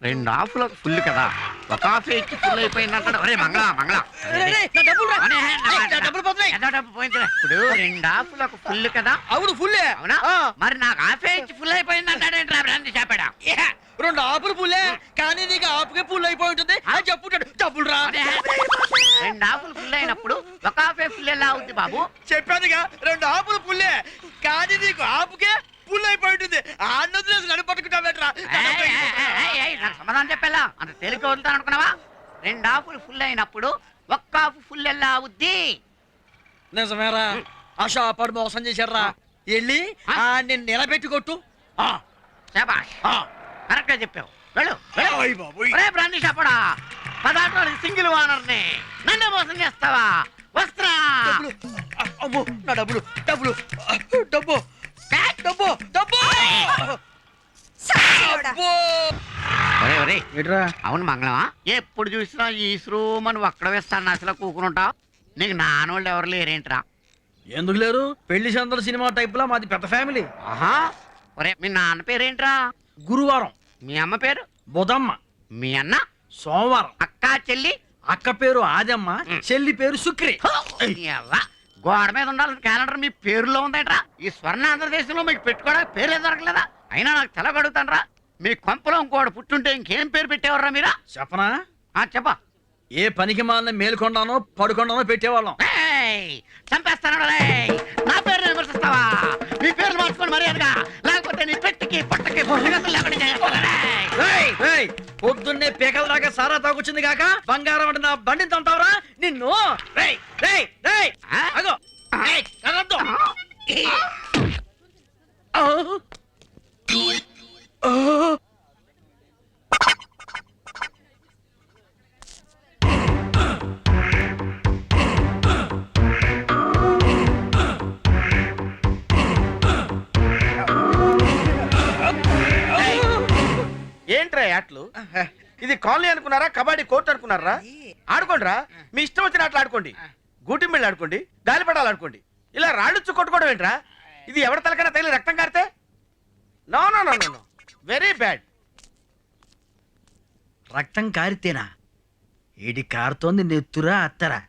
2 హాఫ్లకు full కదా, ఒక half ఇచ్చి ఫుల్ అయిపోయిందంటాడు. ఒరే మంగళ మంగళ డబ్బులు పోతున్నాయి. డబ్బు పోయిందిరా. ఇప్పుడు 2 హాఫ్లకు ఫుల్ కదా. అవును ఫుల్లే. అవునా? మరి నాకు హాఫ్ ఇచ్చి ఫుల్ అయిపోయింది అంటాడేంట్రా బ్రాంతి చెప్పాడా? 2 ఆపులు పుల్లే కానీ నీకు ఆపుకే ఫుల్ అయిపోయి ఉంటుంది అని చెప్పుంటాడు. డబ్బులు రా. 2 హాఫ్లు ఫుల్ అయినప్పుడు ఒక హాఫ్ ఫుల్ ఎలా అవుద్ది బాబు? చెప్పానుగా 2 ఆపులు పుల్లే కానీ నీకు ఆపుకే ఫుల్ అయిపోయి ఉంటుంది. అన్నది నన్ను పట్టుకుంటావేట్రా? నాకు సమాధానం చెప్పేలా అంత తేలిక వదులుతాను అనుకున్నావా? 2 హాఫ్లు ఫుల్ అయినప్పుడు ఒక్క హాఫ్ ఫుల్ ఎలా అవుద్ది? నిజమేరా, ఆశాపడి మోసం చేశారా. వెళ్ళి నేను నిలబెట్టి కొట్టు. శభాష్, కరెక్ట్ గా చెప్పావు. వెళ్ళు బ్రాంతి చెప్పడా, పదార్థాలు సింగిల్ ఓనర్ని నన్నే మోసం చేస్తావా? వస్త్రా. అమ్మో నా డబ్బులు డబ్బులు డబ్బు డబ్బు డబ్బు. అవును మంగళమా, ఎప్పుడు చూసినా ఈ శ్రూమని ఒక్కడ వేస్తాను అసలు కూకునుంటావు. నీకు నానోళ్ళు ఎవరు లేరేంట్రా? ఎందుకు లేరు? పెళ్లి సందర్శ సినిమా టైప్ లా మాది పెద్ద ఫ్యామిలీ. ఆహా, ఒరే మీ నాన్న పేరేంట్రా? గురువారం. మీ అమ్మ పేరు? బుధమ్మ. మీ అన్న? సోమవారం. అక్క చెల్లి? అక్క పేరు ఆదమ్మ, చెల్లి పేరు శుక్రి. గోడ మీద ఉండాల్సిన క్యాలెండర్ మీ పేరులో ఉందేంట్రా? ఈ స్వర్ణ ఆంధ్రదేశంలో మీకు పెట్టుకోవడానికి పేరే దొరకలేదా? అయినా నాకు తెలగడుగుతానరా, మీ కొంపలో ఇంకోటి పుట్టుంటే ఇంకేం పేరు పెట్టేవారా మీరా? చెప్పనా? చెప్ప. ఏ పనికి మాలిన మేలుకొండానో పడుకొండానో పెట్టేవాళ్ళం. చంపేస్తాను. నా పేరు విమర్శిస్తావా? మీ పేర్లు మార్చుకోండి మర్యాదగా, లేకపోతే నీ పెట్టికి పొట్టకి పొద్దున్నే పేకల దాకా సారా తాగొచ్చింది కాక బంగారం అంటే నా బండిని తంటావరా నిన్ను. అగో ఏంట్రా యాట్లు? ఇది కాలనీ అనుకున్నారా, కబడ్డీ కోర్టు అనుకున్నారా? ఆడుకోండిరా, మీ ఇష్టం వచ్చిన ఆటలు ఆడుకోండి. గూటిమిళ్ళు ఆడుకోండి, గాలిపటాలు ఆడుకోండి. ఇలా రాళ్ళుచ్చు కొట్టుకోవడం ఏంట్రా? ఇది ఎవరి తలకైనా తగిలి రక్తం కారితే no no no no, very bad. రక్తం కారితేనా? ఏడి కారుతోంది నెత్తురా అత్తరా?